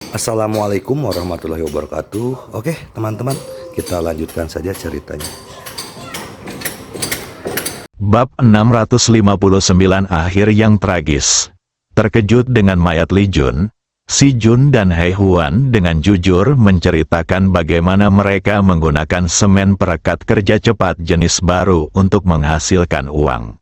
Assalamualaikum warahmatullahi wabarakatuh. Oke, teman-teman, kita lanjutkan saja ceritanya. Bab 659 Akhir yang tragis. Terkejut dengan mayat Li Jun, Si Jun dan He Huan dengan jujur menceritakan bagaimana mereka menggunakan semen perekat kerja cepat jenis baru untuk menghasilkan uang.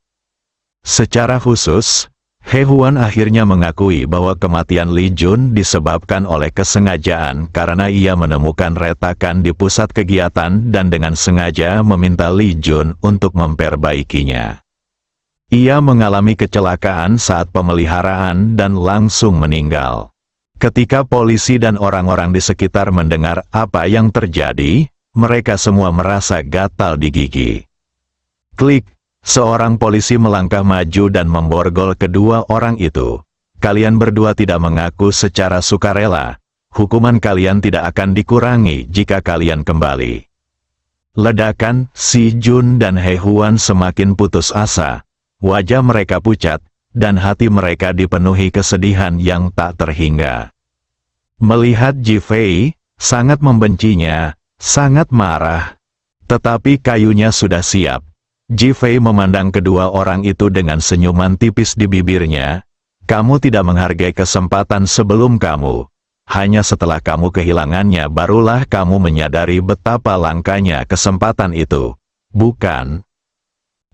Secara khusus, He Huan akhirnya mengakui bahwa kematian Li Jun disebabkan oleh kesengajaan karena ia menemukan retakan di pusat kegiatan dan dengan sengaja meminta Li Jun untuk memperbaikinya. Ia mengalami kecelakaan saat pemeliharaan dan langsung meninggal. Ketika polisi dan orang-orang di sekitar mendengar apa yang terjadi, mereka semua merasa gatal di gigi. Klik. Seorang polisi melangkah maju dan memborgol kedua orang itu. Kalian berdua tidak mengaku secara sukarela. Hukuman kalian tidak akan dikurangi jika kalian kembali. Ledakan, Si Jun dan He Huan semakin putus asa. Wajah mereka pucat, dan hati mereka dipenuhi kesedihan yang tak terhingga. Melihat Ji Fei, sangat membencinya, sangat marah. Tetapi kayunya sudah siap. Ji Fei memandang kedua orang itu dengan senyuman tipis di bibirnya. Kamu tidak menghargai kesempatan sebelum kamu. Hanya setelah kamu kehilangannya barulah kamu menyadari betapa langkanya kesempatan itu. Bukan?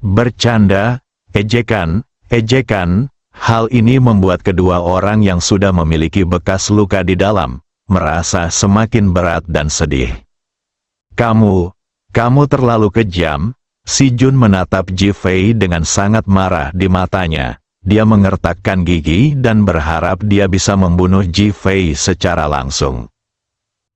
Bercanda, ejekan, ejekan. Hal ini membuat kedua orang yang sudah memiliki bekas luka di dalam, merasa semakin berat dan sedih. Kamu terlalu kejam. Si Jun menatap Ji Fei dengan sangat marah di matanya. Dia mengertakkan gigi dan berharap dia bisa membunuh Ji Fei secara langsung.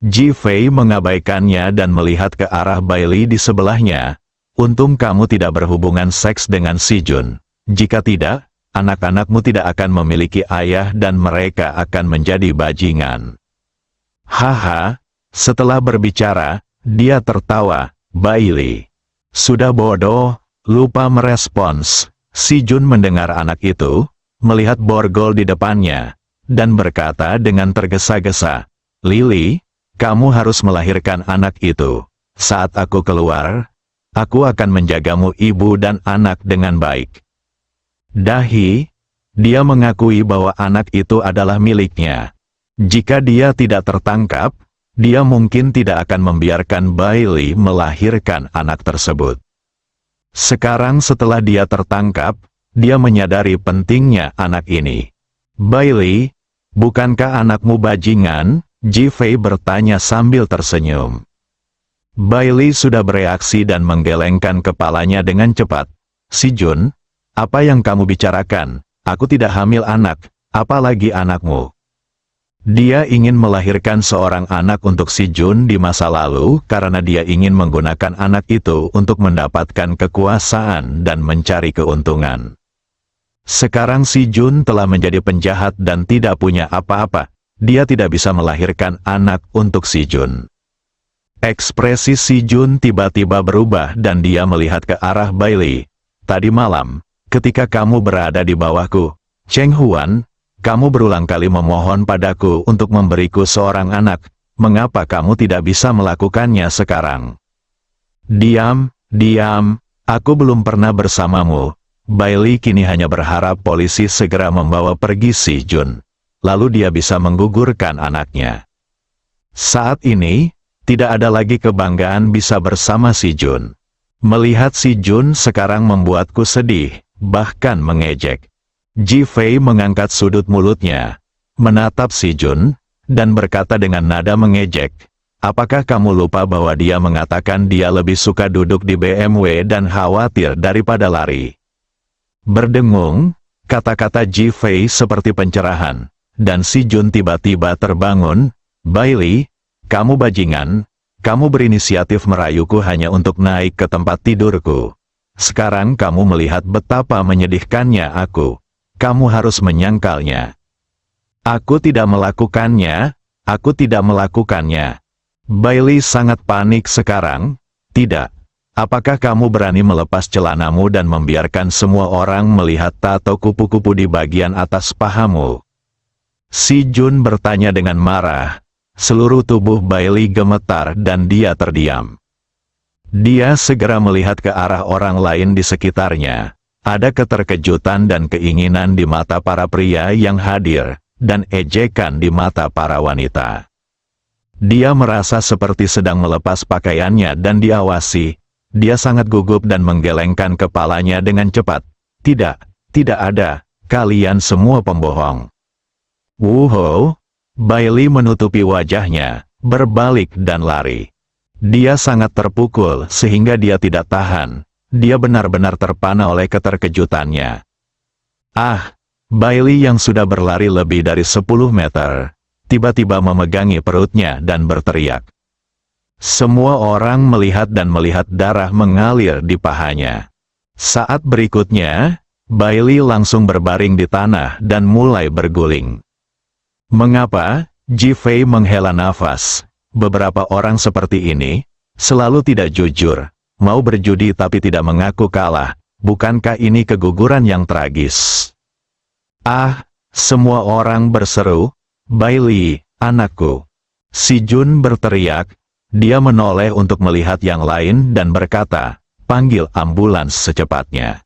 Ji Fei mengabaikannya dan melihat ke arah Bailey di sebelahnya. Untung kamu tidak berhubungan seks dengan Si Jun. Jika tidak, anak-anakmu tidak akan memiliki ayah dan mereka akan menjadi bajingan. Haha, setelah berbicara, dia tertawa. Bailey sudah bodoh, lupa merespons. Si Jun mendengar anak itu, melihat borgol di depannya, dan berkata dengan tergesa-gesa, Lily, kamu harus melahirkan anak itu. Saat aku keluar, aku akan menjagamu ibu dan anak dengan baik. Dahi, dia mengakui bahwa anak itu adalah miliknya. Jika dia tidak tertangkap, dia mungkin tidak akan membiarkan Bailey melahirkan anak tersebut. Sekarang setelah dia tertangkap, dia menyadari pentingnya anak ini. Bailey, bukankah anakmu bajingan? Ji Fei bertanya sambil tersenyum. Bailey sudah bereaksi dan menggelengkan kepalanya dengan cepat. Si Jun, apa yang kamu bicarakan? Aku tidak hamil anak, apalagi anakmu. Dia ingin melahirkan seorang anak untuk Si Jun di masa lalu karena dia ingin menggunakan anak itu untuk mendapatkan kekuasaan dan mencari keuntungan. Sekarang Si Jun telah menjadi penjahat dan tidak punya apa-apa. Dia tidak bisa melahirkan anak untuk Si Jun. Ekspresi Si Jun tiba-tiba berubah dan dia melihat ke arah Bailey. Tadi malam, ketika kamu berada di bawahku, Cheng Huan, kamu berulang kali memohon padaku untuk memberiku seorang anak. Mengapa kamu tidak bisa melakukannya sekarang? Diam, aku belum pernah bersamamu. Bailey kini hanya berharap polisi segera membawa pergi Si Jun. Lalu dia bisa menggugurkan anaknya. Saat ini, tidak ada lagi kebanggaan bisa bersama Si Jun. Melihat Si Jun sekarang membuatku sedih, bahkan mengejek. Ji Fei mengangkat sudut mulutnya, menatap Si Jun, dan berkata dengan nada mengejek, apakah kamu lupa bahwa dia mengatakan dia lebih suka duduk di BMW dan khawatir daripada lari? Berdengung, kata-kata Ji Fei seperti pencerahan, dan Si Jun tiba-tiba terbangun. Bailey, kamu bajingan, kamu berinisiatif merayuku hanya untuk naik ke tempat tidurku. Sekarang kamu melihat betapa menyedihkannya aku. Kamu harus menyangkalnya. Aku tidak melakukannya, Bailey sangat panik sekarang. Tidak. Apakah kamu berani melepas celanamu dan membiarkan semua orang melihat tato kupu-kupu di bagian atas pahamu? Si Jun bertanya dengan marah. Seluruh tubuh Bailey gemetar dan dia terdiam. Dia segera melihat ke arah orang lain di sekitarnya. Ada keterkejutan dan keinginan di mata para pria yang hadir, dan ejekan di mata para wanita. Dia merasa seperti sedang melepas pakaiannya dan diawasi. Dia sangat gugup dan menggelengkan kepalanya dengan cepat. Tidak ada, kalian semua pembohong. Wuhou! Bailey menutupi wajahnya, berbalik dan lari. Dia sangat terpukul sehingga dia tidak tahan. Dia benar-benar terpana oleh keterkejutannya. Bailey yang sudah berlari lebih dari 10 meter, tiba-tiba memegangi perutnya dan berteriak. Semua orang melihat dan melihat darah mengalir di pahanya. Saat berikutnya, Bailey langsung berbaring di tanah dan mulai berguling. Mengapa? Ji-Fei menghela nafas. Beberapa orang seperti ini selalu tidak jujur, mau berjudi tapi tidak mengaku kalah. Bukankah ini keguguran yang tragis? Semua orang berseru, Bailey, anakku. Si Jun berteriak. Dia menoleh untuk melihat yang lain dan berkata, panggil ambulans secepatnya.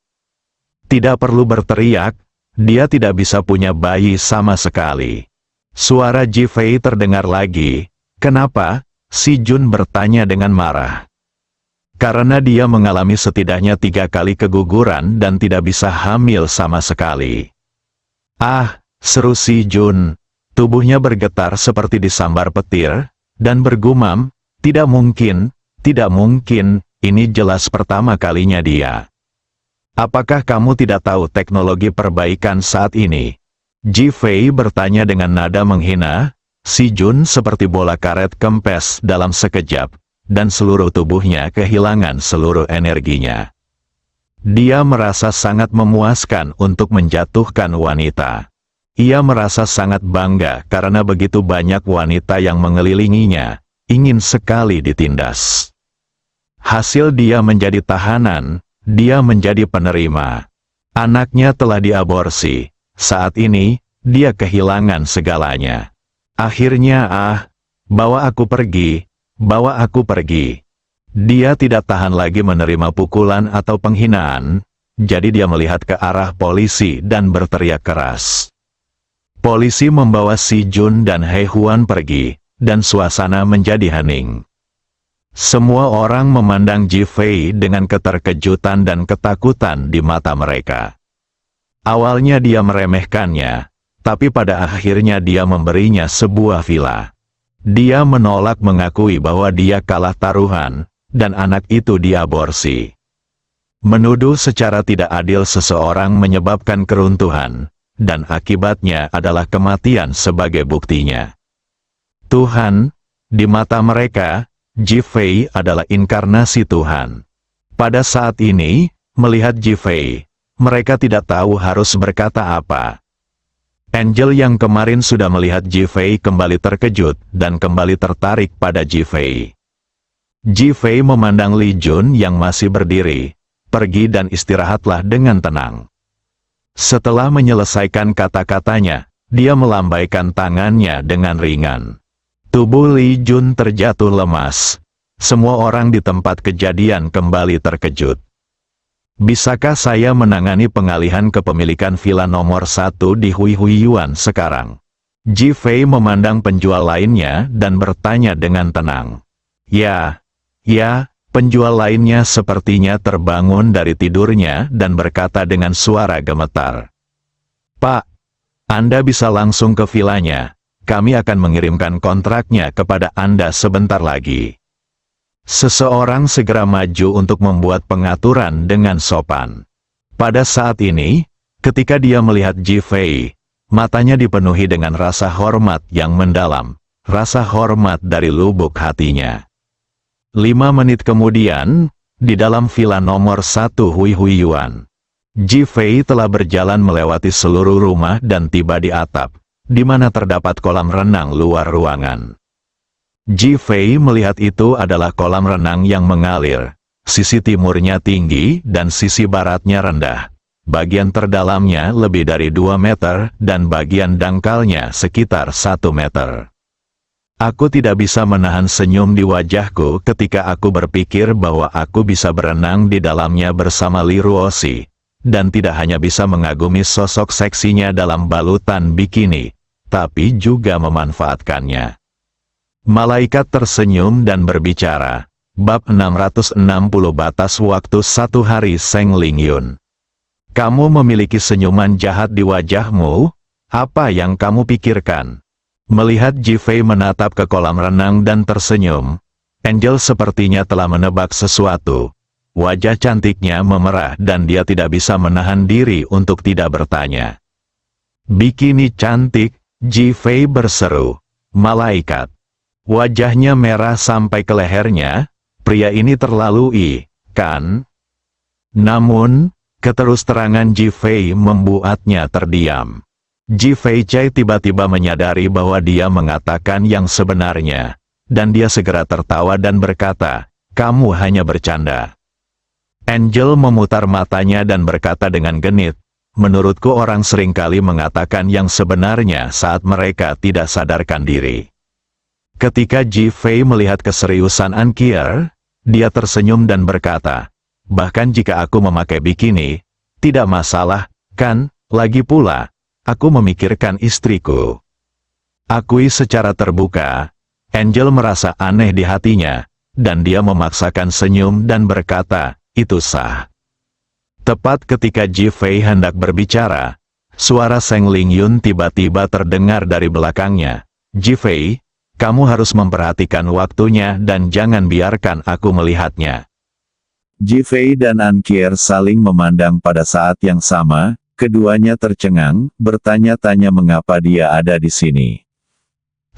Tidak perlu berteriak, dia tidak bisa punya bayi sama sekali. Suara Ji-Fei terdengar lagi. Kenapa? Si Jun bertanya dengan marah. Karena dia mengalami setidaknya 3 kali keguguran dan tidak bisa hamil sama sekali. Seru si Jun. Tubuhnya bergetar seperti disambar petir, dan bergumam, tidak mungkin, ini jelas pertama kalinya dia. Apakah kamu tidak tahu teknologi perbaikan saat ini? Ji-Fei bertanya dengan nada menghina. Si Jun seperti bola karet kempes dalam sekejap, dan seluruh tubuhnya kehilangan seluruh energinya. Dia merasa sangat memuaskan untuk menjatuhkan wanita. Ia merasa sangat bangga karena begitu banyak wanita yang mengelilinginya, ingin sekali ditindas. Hasil dia menjadi tahanan, dia menjadi penerima. Anaknya telah diaborsi. Saat ini, dia kehilangan segalanya. Akhirnya bawa aku pergi. Dia tidak tahan lagi menerima pukulan atau penghinaan, jadi dia melihat ke arah polisi dan berteriak keras. Polisi membawa si Jun dan Hei Huan pergi, dan suasana menjadi hening. Semua orang memandang Ji-Fei dengan keterkejutan dan ketakutan di mata mereka. Awalnya dia meremehkannya, tapi pada akhirnya dia memberinya sebuah villa. Dia menolak mengakui bahwa dia kalah taruhan, dan anak itu diaborsi. Menuduh secara tidak adil seseorang menyebabkan keruntuhan, dan akibatnya adalah kematian sebagai buktinya. Tuhan, di mata mereka, Ji-Fei adalah inkarnasi Tuhan. Pada saat ini, melihat Ji-Fei, mereka tidak tahu harus berkata apa. Angel yang kemarin sudah melihat Ji-Fei kembali terkejut dan kembali tertarik pada Ji-Fei. Ji-Fei memandang Li Jun yang masih berdiri. Pergi dan istirahatlah dengan tenang. Setelah menyelesaikan kata-katanya, dia melambaikan tangannya dengan ringan. Tubuh Li Jun terjatuh lemas. Semua orang di tempat kejadian kembali terkejut. Bisakah saya menangani pengalihan kepemilikan villa nomor 1 di Huihuyuan sekarang? Ji-Fei memandang penjual lainnya dan bertanya dengan tenang. Ya, penjual lainnya sepertinya terbangun dari tidurnya dan berkata dengan suara gemetar. Pak, Anda bisa langsung ke villanya. Kami akan mengirimkan kontraknya kepada Anda sebentar lagi. Seseorang segera maju untuk membuat pengaturan dengan sopan. Pada saat ini, ketika dia melihat Ji-Fei, matanya dipenuhi dengan rasa hormat yang mendalam, rasa hormat dari lubuk hatinya. 5 menit kemudian, di dalam villa nomor 1 Huihuyuan, Ji-Fei telah berjalan melewati seluruh rumah dan tiba di atap, di mana terdapat kolam renang luar ruangan. Ji-Fei melihat itu adalah kolam renang yang mengalir. Sisi timurnya tinggi dan sisi baratnya rendah. Bagian terdalamnya lebih dari 2 meter dan bagian dangkalnya sekitar 1 meter. Aku tidak bisa menahan senyum di wajahku ketika aku berpikir bahwa aku bisa berenang di dalamnya bersama Lee Ruoshi, dan tidak hanya bisa mengagumi sosok seksinya dalam balutan bikini, tapi juga memanfaatkannya. Malaikat tersenyum dan berbicara. Bab 660 Batas Waktu 1 Hari Seng Lingyun. Kamu memiliki senyuman jahat di wajahmu? Apa yang kamu pikirkan? Melihat Ji Fei menatap ke kolam renang dan tersenyum, Angel sepertinya telah menebak sesuatu. Wajah cantiknya memerah dan dia tidak bisa menahan diri untuk tidak bertanya. Bikini cantik, Ji Fei berseru. Malaikat. Wajahnya merah sampai ke lehernya. Pria ini terlalu kan? Namun, keterus-terangan Ji Fei membuatnya terdiam. Ji Fei Chai tiba-tiba menyadari bahwa dia mengatakan yang sebenarnya, dan dia segera tertawa dan berkata, "Kamu hanya bercanda." Angel memutar matanya dan berkata dengan genit, "Menurutku orang seringkali mengatakan yang sebenarnya saat mereka tidak sadarkan diri." Ketika Ji Fei melihat keseriusan Ankier, dia tersenyum dan berkata, "Bahkan jika aku memakai bikini, tidak masalah, kan? Lagi pula, aku memikirkan istriku." Akui secara terbuka, Angel merasa aneh di hatinya, dan dia memaksakan senyum dan berkata, "Itu sah." Tepat ketika Ji Fei hendak berbicara, suara Seng Lingyun tiba-tiba terdengar dari belakangnya. "Ji Fei, kamu harus memperhatikan waktunya dan jangan biarkan aku melihatnya." Ji Fei dan Ankier saling memandang pada saat yang sama, keduanya tercengang, bertanya-tanya mengapa dia ada di sini.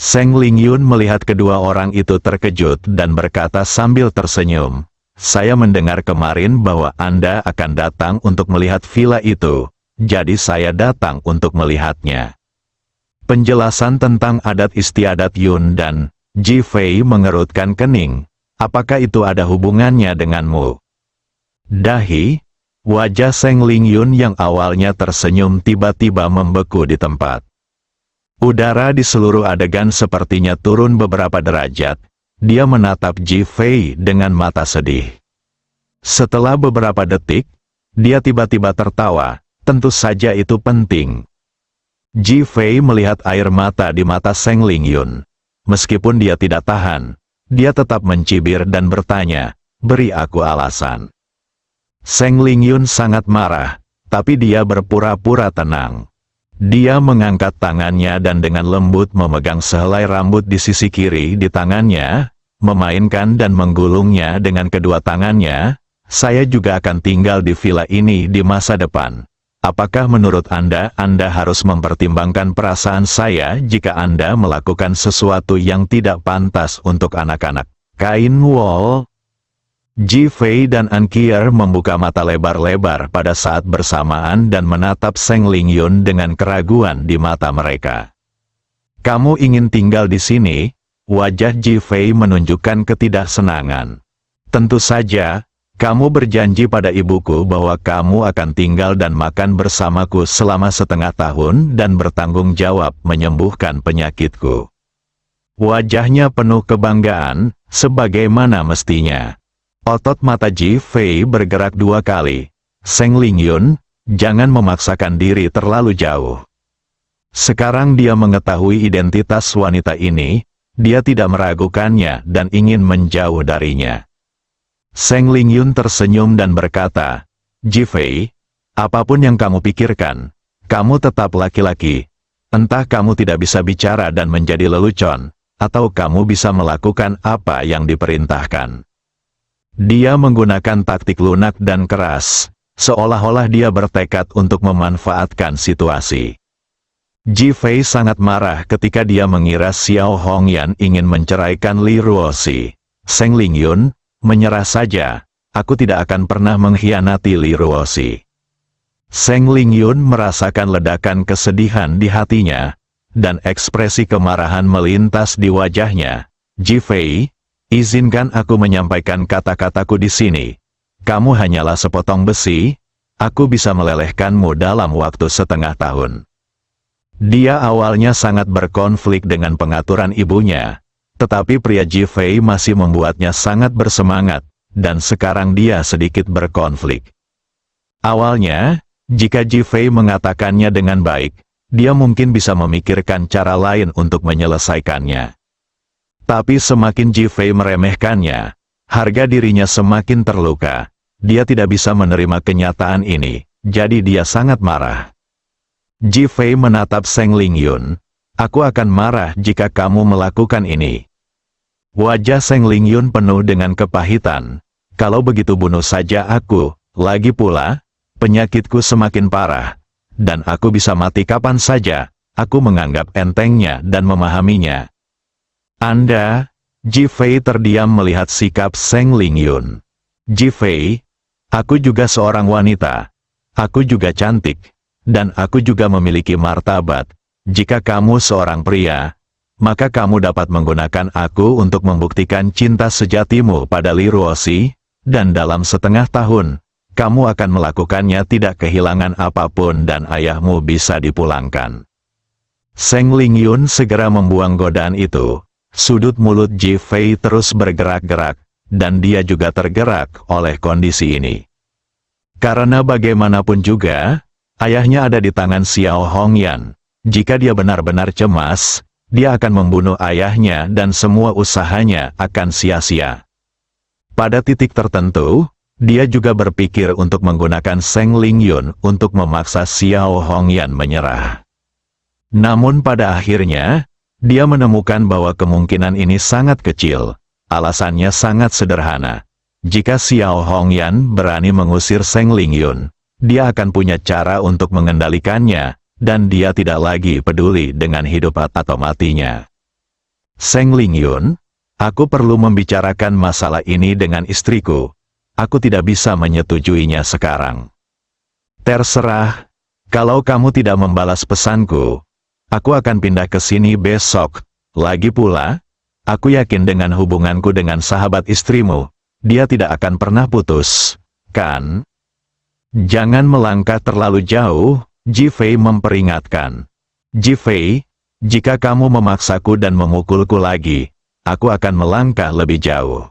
Seng Lingyun melihat kedua orang itu terkejut dan berkata sambil tersenyum, "Saya mendengar kemarin bahwa Anda akan datang untuk melihat villa itu, jadi saya datang untuk melihatnya." Penjelasan tentang adat istiadat Yun dan Ji Fei mengerutkan kening. Apakah itu ada hubungannya denganmu? Dahi, wajah Seng Lingyun yang awalnya tersenyum tiba-tiba membeku di tempat. Udara di seluruh adegan sepertinya turun beberapa derajat. Dia menatap Ji Fei dengan mata sedih. Setelah beberapa detik, dia tiba-tiba tertawa. Tentu saja itu penting. Ji Fei melihat air mata di mata Seng Lingyun. Meskipun dia tidak tahan, dia tetap mencibir dan bertanya, "Beri aku alasan." Seng Lingyun sangat marah, tapi dia berpura-pura tenang. Dia mengangkat tangannya dan dengan lembut memegang sehelai rambut di sisi kiri di tangannya, memainkan dan menggulungnya dengan kedua tangannya. "Saya juga akan tinggal di villa ini di masa depan. Apakah menurut Anda harus mempertimbangkan perasaan saya jika Anda melakukan sesuatu yang tidak pantas untuk anak-anak?" Kain wol. Ji Fei dan Ankier membuka mata lebar-lebar pada saat bersamaan dan menatap Seng Lingyun dengan keraguan di mata mereka. "Kamu ingin tinggal di sini?" Wajah Ji Fei menunjukkan ketidaksenangan. "Tentu saja. Kamu berjanji pada ibuku bahwa kamu akan tinggal dan makan bersamaku selama setengah tahun dan bertanggung jawab menyembuhkan penyakitku." Wajahnya penuh kebanggaan, sebagaimana mestinya. Otot mata Ji Fei bergerak 2 kali. "Seng Lingyun, jangan memaksakan diri terlalu jauh." Sekarang dia mengetahui identitas wanita ini, dia tidak meragukannya dan ingin menjauh darinya. Seng Lingyun tersenyum dan berkata, "Ji Fei, apapun yang kamu pikirkan, kamu tetap laki-laki. Entah kamu tidak bisa bicara dan menjadi lelucon, atau kamu bisa melakukan apa yang diperintahkan." Dia menggunakan taktik lunak dan keras, seolah-olah dia bertekad untuk memanfaatkan situasi. Ji Fei sangat marah ketika dia mengira Xiao Hongyan ingin menceraikan Lee Ruoshi. "Seng Lingyun, menyerah saja, aku tidak akan pernah mengkhianati Lee Ruoshi." Seng Lingyun merasakan ledakan kesedihan di hatinya, dan ekspresi kemarahan melintas di wajahnya. "Ji Fei, izinkan aku menyampaikan kata-kataku di sini. Kamu hanyalah sepotong besi. aku bisa melelehkanmu dalam waktu setengah tahun. Dia awalnya sangat berkonflik dengan pengaturan ibunya, tetapi pria Ji Fei masih membuatnya sangat bersemangat, dan sekarang dia sedikit berkonflik. Awalnya, jika Ji Fei mengatakannya dengan baik, dia mungkin bisa memikirkan cara lain untuk menyelesaikannya. Tapi semakin Ji Fei meremehkannya, harga dirinya semakin terluka. Dia tidak bisa menerima kenyataan ini, jadi dia sangat marah. Ji Fei menatap Seng Lingyun. Aku akan marah jika kamu melakukan ini. Wajah Seng Lingyun penuh dengan kepahitan. Kalau begitu bunuh saja aku, lagi pula, penyakitku semakin parah. Dan aku bisa mati kapan saja, aku menganggap entengnya dan memahaminya. Anda, Ji Fei terdiam melihat sikap Seng Lingyun. Ji Fei, aku juga seorang wanita. Aku juga cantik. Dan aku juga memiliki martabat. Jika kamu seorang pria, maka kamu dapat menggunakan aku untuk membuktikan cinta sejatimu pada Li Ruoxi, dan dalam setengah tahun, kamu akan melakukannya tidak kehilangan apapun dan ayahmu bisa dipulangkan. Seng Lingyun segera membuang godaan itu. Sudut mulut Ji Fei terus bergerak-gerak, dan dia juga tergerak oleh kondisi ini. Karena bagaimanapun juga, ayahnya ada di tangan Xiao Hongyan. Jika dia benar-benar cemas, dia akan membunuh ayahnya dan semua usahanya akan sia-sia. Pada titik tertentu, dia juga berpikir untuk menggunakan Seng Lingyun untuk memaksa Xiao Hongyan menyerah. Namun pada akhirnya, dia menemukan bahwa kemungkinan ini sangat kecil. Alasannya sangat sederhana. Jika Xiao Hongyan berani mengusir Seng Lingyun, dia akan punya cara untuk mengendalikannya, dan dia tidak lagi peduli dengan hidup atau matinya. Seng Lingyun, aku perlu membicarakan masalah ini dengan istriku. Aku tidak bisa menyetujuinya sekarang. Terserah, kalau kamu tidak membalas pesanku, aku akan pindah ke sini besok. Lagi pula, aku yakin dengan hubunganku dengan sahabat istrimu, dia tidak akan pernah putus, kan? Jangan melangkah terlalu jauh, Ji Fei memperingatkan. Ji Fei, jika kamu memaksaku dan memukulku lagi, aku akan melangkah lebih jauh.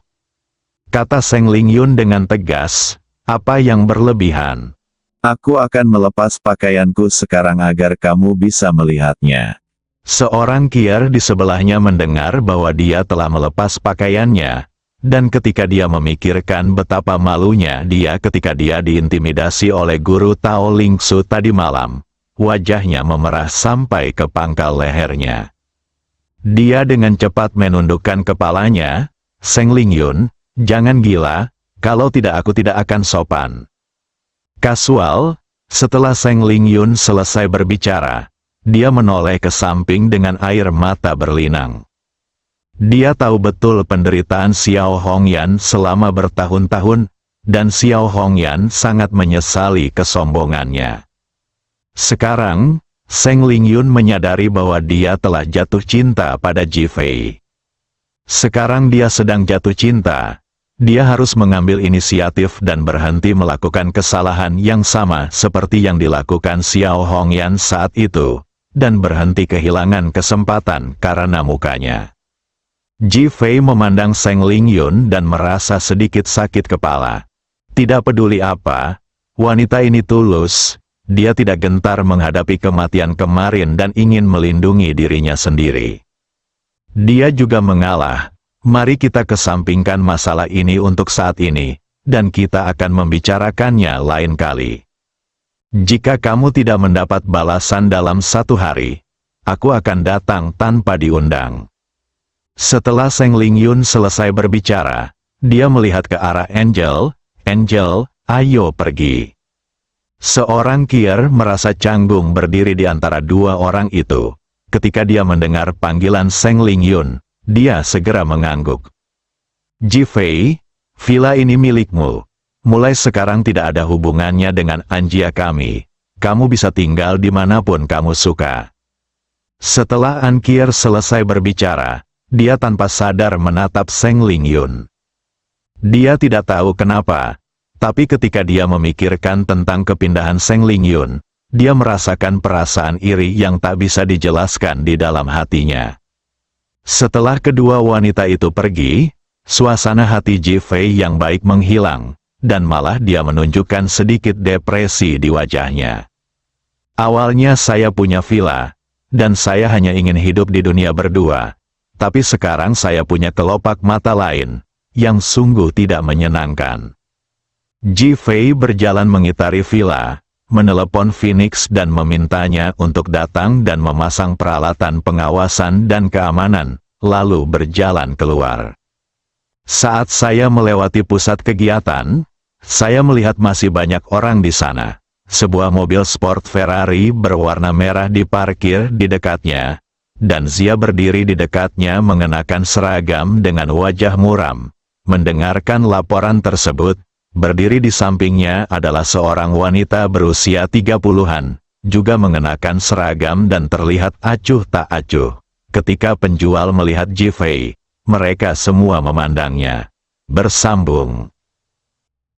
Kata Seng Lingyun dengan tegas, apa yang berlebihan? Aku akan melepas pakaianku sekarang agar kamu bisa melihatnya. Seorang kier di sebelahnya mendengar bahwa dia telah melepas pakaiannya, dan ketika dia memikirkan betapa malunya dia ketika dia diintimidasi oleh guru Tao Lingsu tadi malam, wajahnya memerah sampai ke pangkal lehernya. Dia dengan cepat menundukkan kepalanya. Seng Lingyun, jangan gila, kalau tidak aku tidak akan sopan. Kasual, setelah Seng Lingyun selesai berbicara, dia menoleh ke samping dengan air mata berlinang. Dia tahu betul penderitaan Xiao Hongyan selama bertahun-tahun, dan Xiao Hongyan sangat menyesali kesombongannya. Sekarang, Seng Lingyun menyadari bahwa dia telah jatuh cinta pada Ji Fei. Sekarang dia sedang jatuh cinta. Dia harus mengambil inisiatif dan berhenti melakukan kesalahan yang sama seperti yang dilakukan Xiao Hongyan saat itu, dan berhenti kehilangan kesempatan karena mukanya. Ji Fei memandang Seng Lingyun dan merasa sedikit sakit kepala. Tidak peduli apa, wanita ini tulus, dia tidak gentar menghadapi kematian kemarin dan ingin melindungi dirinya sendiri. Dia juga mengalah. Mari kita kesampingkan masalah ini untuk saat ini, dan kita akan membicarakannya lain kali. Jika kamu tidak mendapat balasan dalam 1 hari, aku akan datang tanpa diundang. Setelah Seng Lingyun selesai berbicara, dia melihat ke arah Angel. Angel, ayo pergi. Seorang kier merasa canggung berdiri di antara dua orang itu. Ketika dia mendengar panggilan Seng Lingyun, dia segera mengangguk. Ji Fei, villa ini milikmu. Mulai sekarang tidak ada hubungannya dengan Anjia kami. Kamu bisa tinggal dimanapun kamu suka. Setelah An Kier selesai berbicara, dia tanpa sadar menatap Seng Lingyun. Dia tidak tahu kenapa, Tapi ketika dia memikirkan tentang kepindahan Seng Lingyun, dia merasakan perasaan iri yang tak bisa dijelaskan di dalam hatinya. Setelah kedua wanita itu pergi, suasana hati Ji Fei yang baik menghilang, dan malah dia menunjukkan sedikit depresi di wajahnya. Awalnya saya punya villa, dan saya hanya ingin hidup di dunia berdua. Tapi sekarang saya punya kelopak mata lain, yang sungguh tidak menyenangkan. Ji Fei berjalan mengitari villa, menelepon Phoenix dan memintanya untuk datang dan memasang peralatan pengawasan dan keamanan, lalu berjalan keluar. Saat saya melewati pusat kegiatan, saya melihat masih banyak orang di sana. Sebuah mobil sport Ferrari berwarna merah diparkir di dekatnya, dan Zia berdiri di dekatnya mengenakan seragam dengan wajah muram. Mendengarkan laporan tersebut, berdiri di sampingnya adalah seorang wanita berusia 30-an, juga mengenakan seragam dan terlihat acuh tak acuh. Ketika penjual melihat Ji Fei, mereka semua memandangnya. Bersambung.